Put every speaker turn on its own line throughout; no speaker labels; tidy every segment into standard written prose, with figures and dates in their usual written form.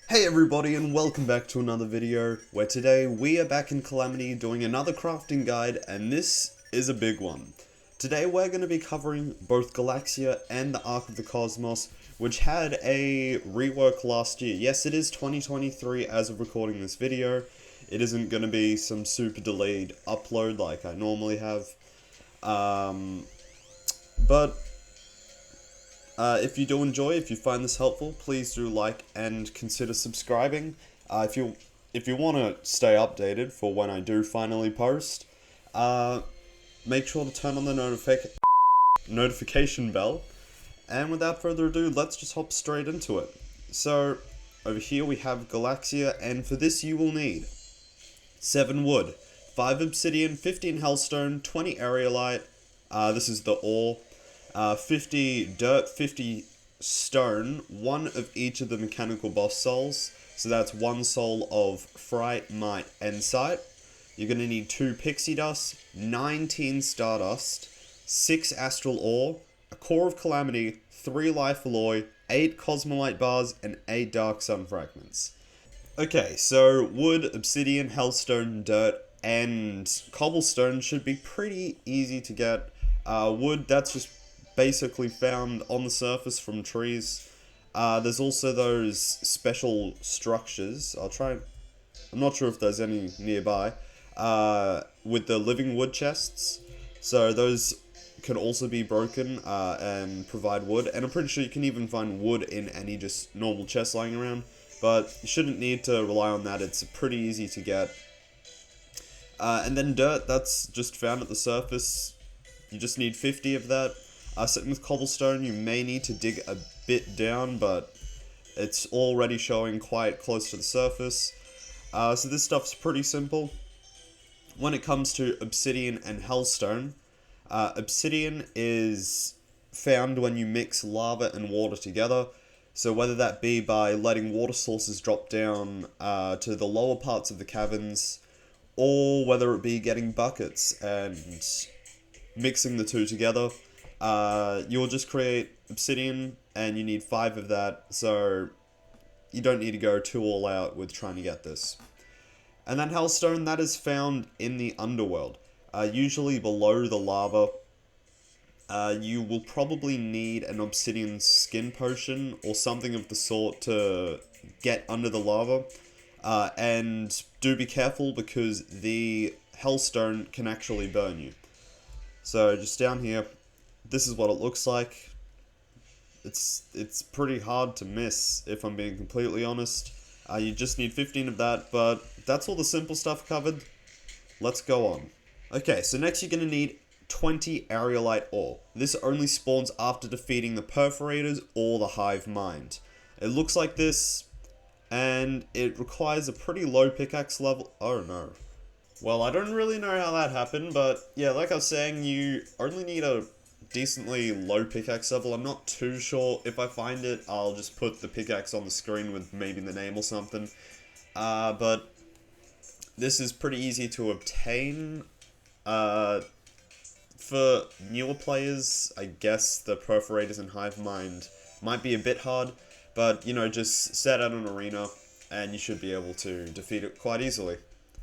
Hey everybody, and welcome back to another video, where today we are back in Calamity doing another crafting guide, and this is a big one. Today we're going to be covering both Galaxia and the Ark of the Cosmos, which had a rework last year. Yes, it is 2023 as of recording this video. It isn't going to be some super delayed upload like I normally have. But if you do enjoy, if you find this helpful, please do like and consider subscribing. If you want to stay updated for when I do finally post, make sure to turn on the notification bell. And without further ado, let's just hop straight into it. So over here we have Galaxia, and for this you will need 7 wood, 5 obsidian, 15 hellstone, 20 aerolite. This is the ore. 50 dirt, 50 stone, 1 of each of the mechanical boss souls. So that's 1 soul of fright, might, and sight. You're going to need 2 pixie dust, 19 stardust, 6 astral ore, a core of calamity, 3 life alloy, 8 cosmolite bars, and 8 dark sun fragments. Okay, so wood, obsidian, hellstone, dirt, and cobblestone should be pretty easy to get. Wood, that's just basically found on the surface from trees. There's also those special structures. I'm not sure if there's any nearby, with the living wood chests. So those can also be broken and provide wood. And I'm pretty sure you can even find wood in any just normal chest lying around. But you shouldn't need to rely on that. It's pretty easy to get. And then dirt, that's just found at the surface. You just need 50 of that. Sitting with cobblestone, you may need to dig a bit down, but it's already showing quite close to the surface. So this stuff's pretty simple. When it comes to obsidian and hellstone, obsidian is found when you mix lava and water together. So whether that be by letting water sources drop down to the lower parts of the caverns, or whether it be getting buckets and mixing the two together, you'll just create obsidian, and you need 5 of that, so you don't need to go too all out with trying to get this. And then hellstone, that is found in the underworld, usually below the lava. You will probably need an obsidian skin potion or something of the sort to get under the lava, and do be careful because the hellstone can actually burn you. So just down here, this is what it looks like. It's pretty hard to miss, if I'm being completely honest. You just need 15 of that, but that's all the simple stuff covered. Let's go on. Okay, so next you're going to need 20 aerolite ore. This only spawns after defeating the perforators or the hive mind. It looks like this, and it requires a pretty low pickaxe level. Oh no. Well, I don't really know how that happened, but yeah, like I was saying, you only need a decently low pickaxe level. I'm not too sure. If I find it, I'll just put the pickaxe on the screen with maybe the name or something. But this is pretty easy to obtain. For newer players, I guess the perforators and hive mind might be a bit hard, but you know, just set out an arena and you should be able to defeat it quite easily.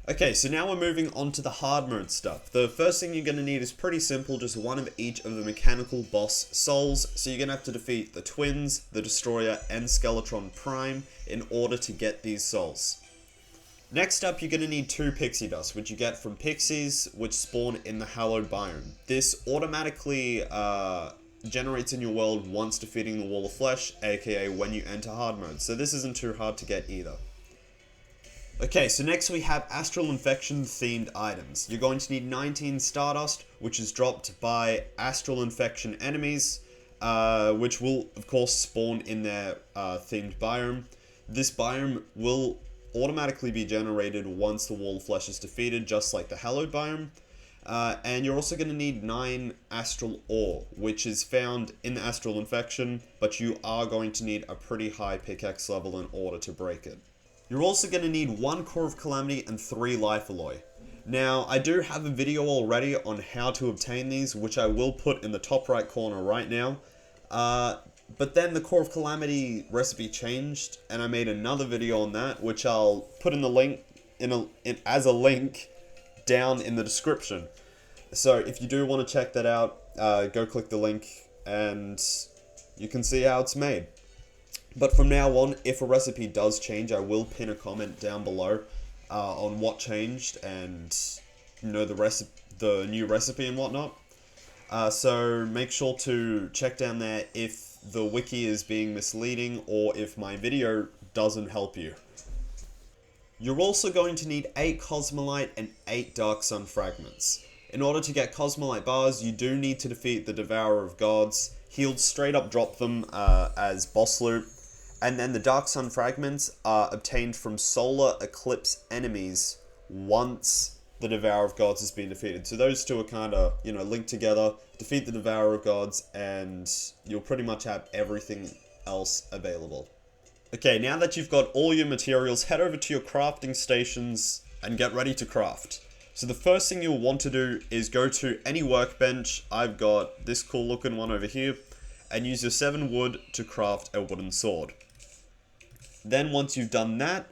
Okay, so now we're moving on to the hard mode stuff. The first thing you're going to need is pretty simple, just 1 of each of the mechanical boss souls. So you're going to have to defeat the Twins, the Destroyer, and Skeletron Prime in order to get these souls. Next up, you're going to need 2 pixie dust, which you get from pixies, which spawn in the hallowed biome. This automatically generates in your world once defeating the Wall of Flesh, aka when you enter hard mode. So this isn't too hard to get either. Okay, so next we have Astral Infection themed items. You're going to need 19 Stardust, which is dropped by Astral Infection enemies, which will, of course, spawn in their themed biome. This biome will automatically be generated once the Wall of Flesh is defeated, just like the Hallowed biome. And you're also going to need 9 Astral Ore, which is found in the Astral Infection, but you are going to need a pretty high pickaxe level in order to break it. You're also going to need 1 Core of Calamity and 3 Life Alloy. Now, I do have a video already on how to obtain these, which I will put in the top right corner right now. But then the Core of Calamity recipe changed, and I made another video on that, which I'll put in the link as a link down in the description. So if you do want to check that out, go click the link, and you can see how it's made. But from now on, if a recipe does change, I will pin a comment down below on what changed and the new recipe and whatnot. So make sure to check down there if the wiki is being misleading or if my video doesn't help you. You're also going to need 8 Cosmolite and 8 Dark Sun Fragments. In order to get Cosmolite bars, you do need to defeat the Devourer of Gods. He'll straight up drop them as boss loot. And then the Dark Sun Fragments are obtained from solar eclipse enemies once the Devourer of Gods has been defeated. So those two are kind of, linked together. Defeat the Devourer of Gods and you'll pretty much have everything else available. Okay, now that you've got all your materials, head over to your crafting stations and get ready to craft. So the first thing you'll want to do is go to any workbench. I've got this cool looking one over here, and use your 7 wood to craft a wooden sword. Then once you've done that,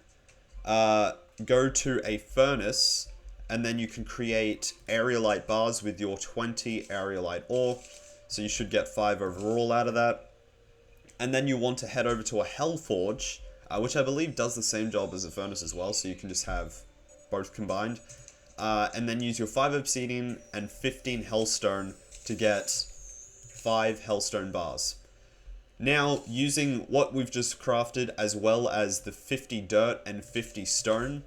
go to a furnace, and then you can create aerolite bars with your 20 aerolite ore. So you should get 5 overall out of that. And then you want to head over to a Hellforge, which I believe does the same job as a furnace as well, so you can just have both combined. And then use your 5 obsidian and 15 hellstone to get 5 hellstone bars. Now, using what we've just crafted as well as the 50 dirt and 50 stone,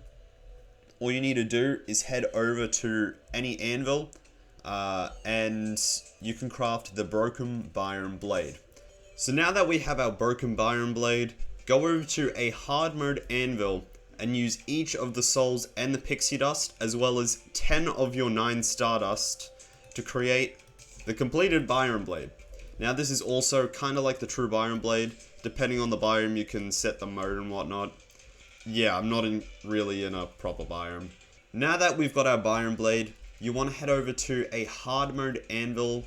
all you need to do is head over to any anvil and you can craft the broken biome blade. So now that we have our broken biome blade, go over to a hard mode anvil and use each of the souls and the pixie dust as well as 10 of your 9 stardust to create the completed biome blade. Now this is also kind of like the true biome blade. Depending on the biome you can set the mode and whatnot. Yeah, I'm not really in a proper biome. Now that we've got our biome blade, you want to head over to a hard mode anvil,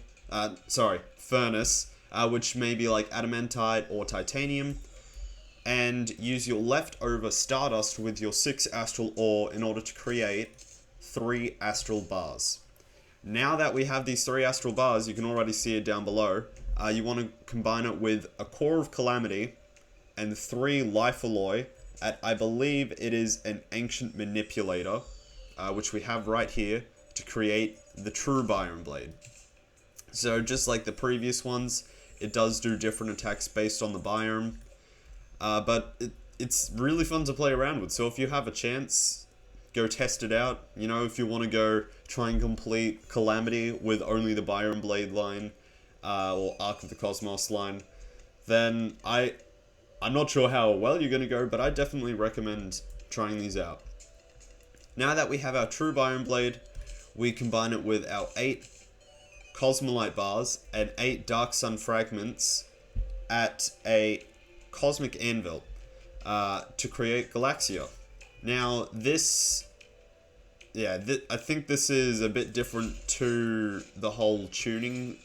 furnace, which may be like adamantite or titanium, and use your leftover stardust with your 6 astral ore in order to create 3 astral bars. Now that we have these 3 astral bars, you can already see it down below, you want to combine it with a core of Calamity and 3 life alloy at, I believe it is an ancient manipulator, which we have right here, to create the true biome blade. So just like the previous ones, it does do different attacks based on the biome, but it's really fun to play around with. So if you have a chance, go test it out. If you want to go try and complete Calamity with only the biome blade line, or Arc of the Cosmos line, then I'm not sure how well you're going to go, but I definitely recommend trying these out. Now that we have our true biome blade, we combine it with our 8 Cosmolite bars and 8 Dark Sun fragments at a Cosmic Anvil to create Galaxia. Now I think this is a bit different to the whole tuning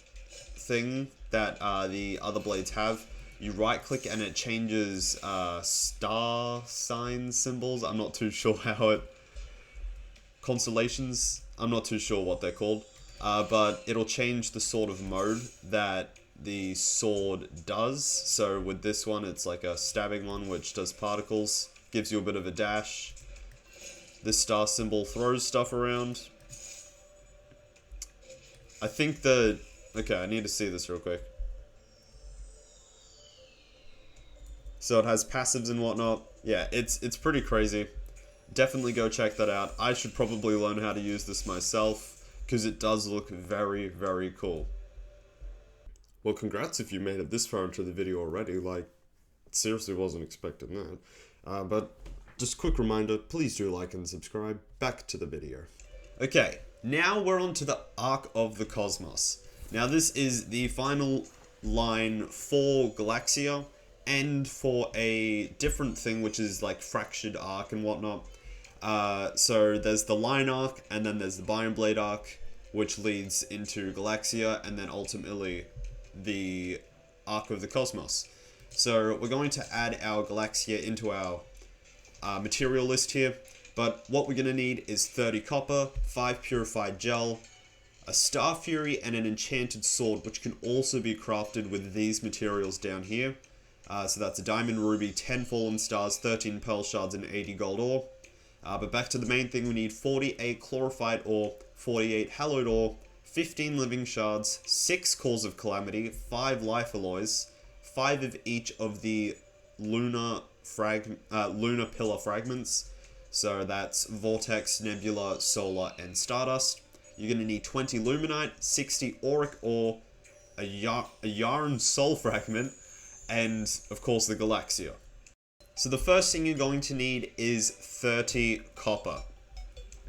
thing that the other blades have. You right click and it changes star sign symbols. I'm not too sure constellations. I'm not too sure what they're called. But it'll change the sort of mode that the sword does. So with this one, it's like a stabbing one, which does particles, gives you a bit of a dash. This star symbol throws stuff around. I think okay, I need to see this real quick. So it has passives and whatnot. Yeah, it's pretty crazy. Definitely go check that out. I should probably learn how to use this myself, because it does look very, very cool. Well, congrats if you made it this far into the video already. Seriously wasn't expecting that. But just a quick reminder, please do like and subscribe. Back to the video. Okay, now we're on to the Arc of the Cosmos. Now this is the final line for Galaxia and for a different thing, which is like Fractured Arc and whatnot. So there's the Line Arc, and then there's the Biome Blade Arc, which leads into Galaxia, and then ultimately the Ark of the Cosmos. So we're going to add our Galaxia into our material list here, but what we're going to need is 30 copper, 5 purified gel, a Skyfury, and an enchanted sword, which can also be crafted with these materials down here. So that's a diamond ruby, 10 fallen stars, 13 pearl shards, and 80 gold ore. But back to the main thing, we need 48 chlorophyte ore, 48 hallowed ore, 15 living shards, 6 cores of Calamity, 5 life alloys, 5 of each of the lunar pillar fragments. So that's Vortex, Nebula, Solar, and Stardust. You're going to need 20 Luminite, 60 Auric ore, a Yarn Soul fragment, and of course the Galaxia. So the first thing you're going to need is 30 copper.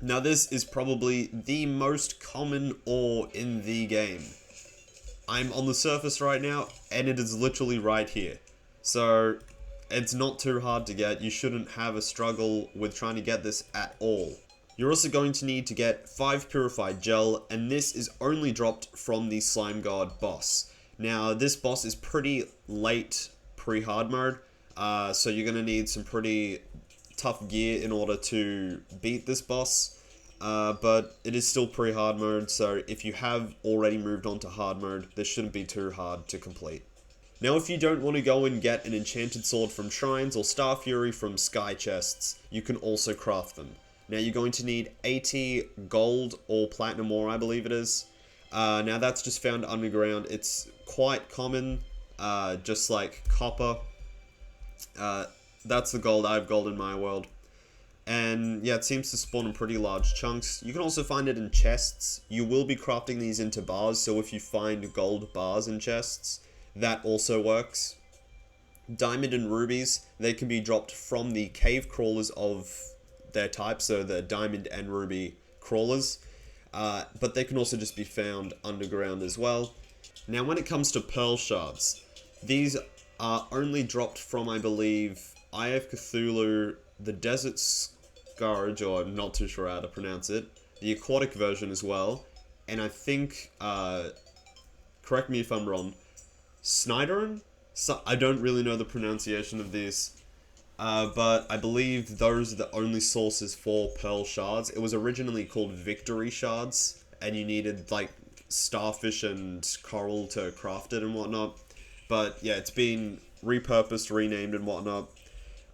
Now this is probably the most common ore in the game. I'm on the surface right now, and it is literally right here. So it's not too hard to get. You shouldn't have a struggle with trying to get this at all. You're also going to need to get 5 purified gel, and this is only dropped from the Slime God boss. Now this boss is pretty late pre-hard mode, so you're going to need some pretty tough gear in order to beat this boss. But it is still pre-hard mode, so if you have already moved on to hard mode, this shouldn't be too hard to complete. Now if you don't want to go and get an enchanted sword from shrines or Skyfury from sky chests, you can also craft them. Now you're going to need 80 gold or platinum ore, I believe it is. Now that's just found underground. It's quite common, just like copper. That's the gold. I have gold in my world. And yeah, it seems to spawn in pretty large chunks. You can also find it in chests. You will be crafting these into bars, so if you find gold bars in chests, that also works. Diamond and rubies, they can be dropped from the cave crawlers of their type, so the diamond and ruby crawlers. But they can also just be found underground as well. Now when it comes to pearl shards, these are only dropped from, I believe, Eye of Cthulhu, the Desert Scourge, or I'm not too sure how to pronounce it, the aquatic version as well, and I think, correct me if I'm wrong, Snyderin? So, I don't really know the pronunciation of these, but I believe those are the only sources for pearl shards. It was originally called victory shards, and you needed, like, starfish and coral to craft it and whatnot, but yeah, it's been repurposed, renamed and whatnot.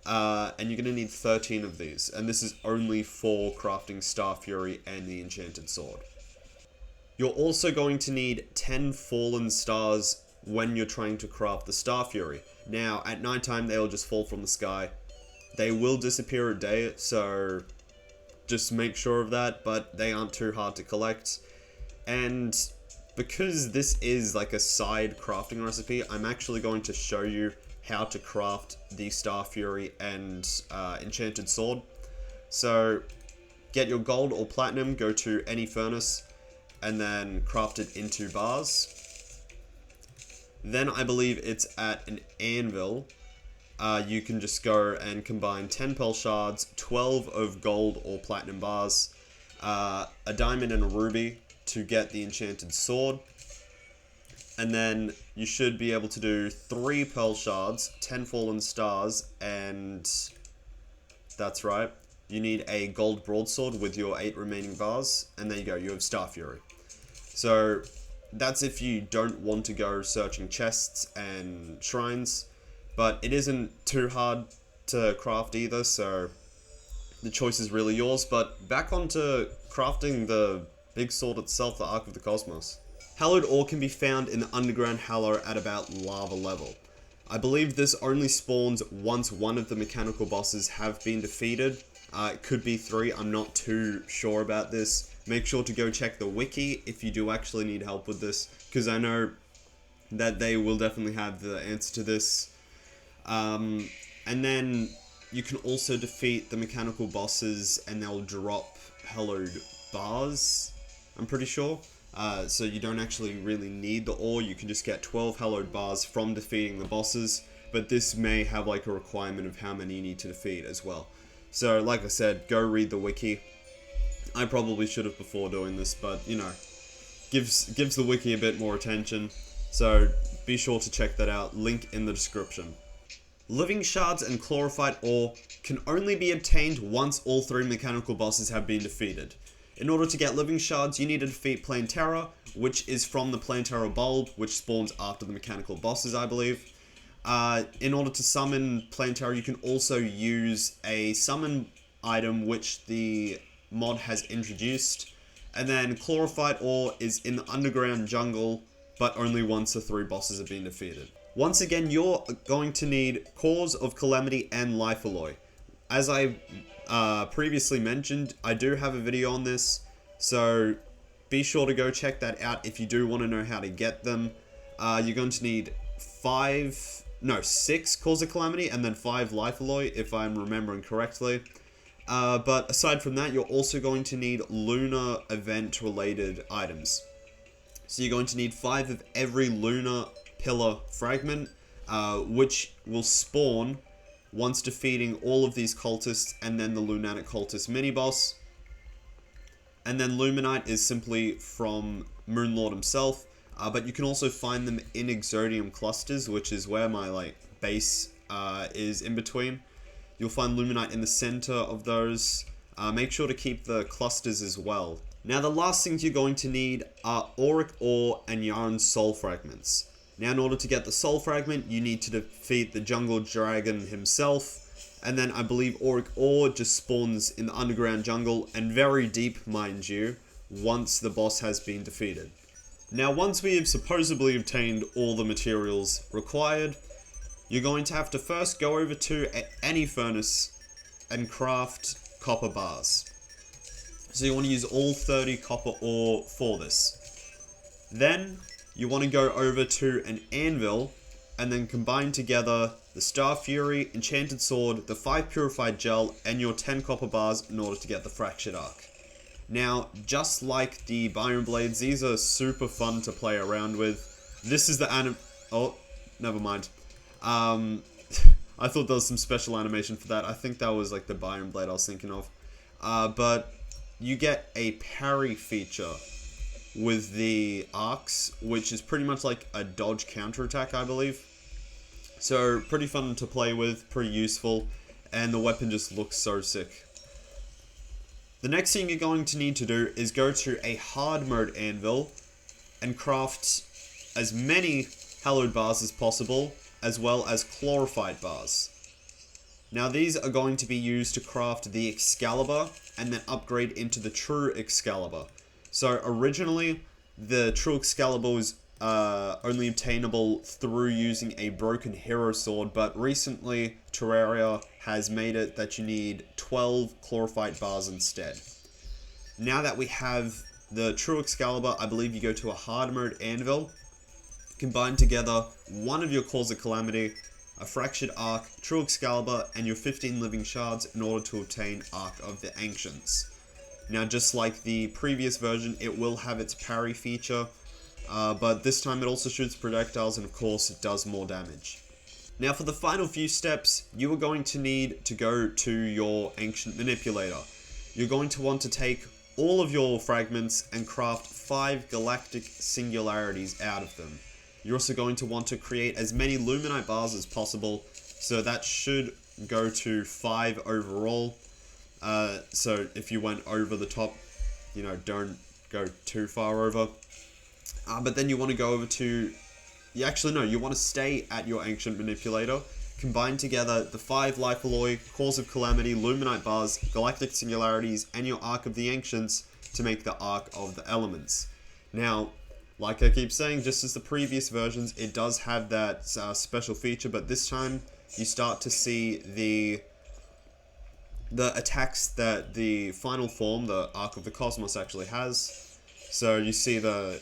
And you're going to need 13 of these, and this is only for crafting Skyfury and the Enchanted Sword. You're also going to need 10 fallen stars when you're trying to craft the Skyfury. Now, at nighttime, they'll just fall from the sky. They will disappear at day, so just make sure of that, but they aren't too hard to collect. And because this is like a side crafting recipe, I'm actually going to show you how to craft the Skyfury and Enchanted Sword. So get your gold or platinum, go to any furnace, and then craft it into bars. Then I believe it's at an anvil. You can just go and combine 10 pearl shards, 12 of gold or platinum bars, a diamond and a ruby to get the Enchanted Sword. And then you should be able to do 3 pearl shards, 10 fallen stars, and that's right. You need a gold broadsword with your 8 remaining bars, and there you go, you have Skyfury. So that's if you don't want to go searching chests and shrines, but it isn't too hard to craft either, so the choice is really yours. But back onto crafting the big sword itself, the Ark of the Cosmos. Hallowed ore can be found in the underground hallow at about lava level. I believe this only spawns once one of the mechanical bosses have been defeated. It could be 3, I'm not too sure about this. Make sure to go check the wiki if you do actually need help with this, because I know that they will definitely have the answer to this. And then you can also defeat the mechanical bosses and they'll drop hallowed bars, I'm pretty sure. So you don't actually really need the ore, you can just get 12 hallowed bars from defeating the bosses, but this may have like a requirement of how many you need to defeat as well. So like I said, go read the wiki. I probably should have before doing this, but you know, gives the wiki a bit more attention. So be sure to check that out, link in the description. Living shards and chlorophyte ore can only be obtained once all 3 mechanical bosses have been defeated. In order to get living shards, you need to defeat Plantera, which is from the Plantera bulb, which spawns after the mechanical bosses, I believe. In order to summon Plantera, you can also use a summon item which the mod has introduced. And then chlorophyte ore is in the underground jungle, but only once the 3 bosses have been defeated. Once again, you're going to need Cores of Calamity and Life Alloy. As I previously mentioned, I do have a video on this, so be sure to go check that out if you do want to know how to get them. You're going to need 6 Cores of Calamity and then 5 Life Alloy, if I'm remembering correctly. But aside from that, you're also going to need lunar event related items. So you're going to need 5 of every lunar pillar fragment, which will spawn once defeating all of these cultists and then the lunatic cultist mini boss. And then Luminite is simply from Moonlord himself, but you can also find them in Exodium clusters, which is where my base is in between. You'll find Luminite in the center of those. Make sure to keep the clusters as well. Now the last things you're going to need are Auric Ore and Yarn Soul Fragments. Now in order to get the Soul Fragment, you need to defeat the Jungle Dragon himself. And then I believe Auric Ore just spawns in the underground jungle, and very deep, mind you, once the boss has been defeated. Now once we have supposedly obtained all the materials required, you're going to have to first go over to any furnace and craft copper bars. So you want to use all 30 copper ore for this. Then you want to go over to an anvil and then combine together the Skyfury, Enchanted Sword, the 5 Purified Gel, and your 10 copper bars in order to get the Fractured Arc. Now, just like the Biome Blades, these are super fun to play around with. This is the oh, never mind. I thought there was some special animation for that. I think that was like the Biome Blade I was thinking of. But you get a parry feature with the arcs, which is pretty much like a dodge counterattack, I believe. So pretty fun to play with, pretty useful, and the weapon just looks so sick. The next thing you're going to need to do is go to a hard mode anvil and craft as many hallowed bars as possible, as well as chlorophyte bars. Now these are going to be used to craft the Excalibur and then upgrade into the True Excalibur. So originally, the True Excalibur was only obtainable through using a broken hero sword, but recently Terraria has made it that you need 12 chlorophyte bars instead. Now that we have the True Excalibur, I believe you go to a hard mode anvil, combine together one of your Cores of Calamity, a Fractured Arc, True Excalibur, and your 15 living shards in order to obtain Arc of the Ancients. Now, just like the previous version, it will have its parry feature, but this time it also shoots projectiles, and of course it does more damage. Now for the final few steps, you are going to need to go to your Ancient Manipulator. You're going to want to take all of your fragments and craft 5 galactic singularities out of them. You're also going to want to create as many Luminite bars as possible, so that should go to 5 overall. So if you went over the top, you know, don't go too far over. But then you want to go over to... You want to stay at your Ancient Manipulator, combine together the 5 Life Alloy, Cores of Calamity, Luminite bars, Galactic Singularities, and your Arc of the Ancients to make the Arc of the Elements. Now, like I keep saying, just as the previous versions, it does have that special feature, but this time you start to see the attacks that the final form, the Arc of the Cosmos, actually has. So you see the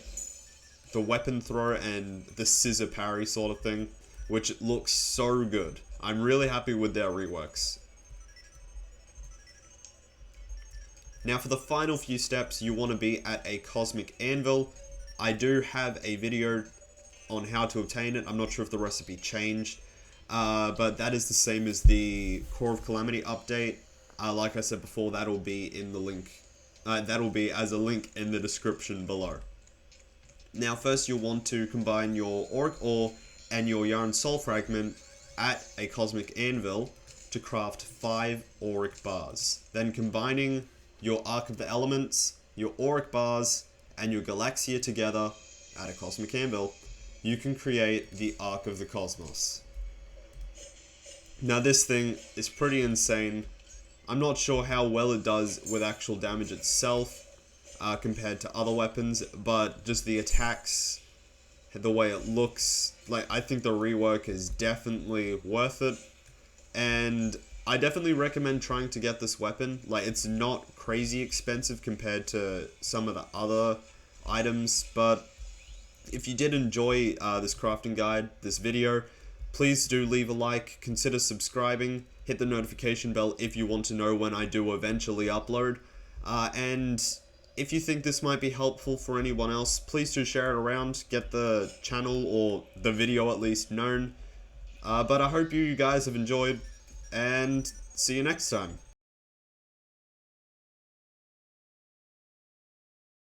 weapon throw and the scissor parry sort of thing, which looks so good. I'm really happy with their reworks. Now for the final few steps, you want to be at a Cosmic Anvil. I do have a video on how to obtain it. I'm not sure if the recipe changed, but that is the same as the Core of Calamity update. Like I said before, that'll be in the link. That'll be as a link in the description below. Now first you'll want to combine your auric ore and your yarn soul fragment at a cosmic anvil to craft 5 auric bars. Then combining your Arc of the Elements, your auric bars, and your Galaxia together at a cosmic anvil, you can create the Arc of the Cosmos. Now this thing is pretty insane. I'm not sure how well it does with actual damage itself compared to other weapons, but just the attacks, the way it looks, like, I think the rework is definitely worth it. And I definitely recommend trying to get this weapon. Like, it's not crazy expensive compared to some of the other items, but if you did enjoy this crafting guide, this video, please do leave a like, consider subscribing, hit the notification bell if you want to know when I do eventually upload, and if you think this might be helpful for anyone else, please do share it around, get the channel or the video at least known. But I hope you guys have enjoyed, and see you next time.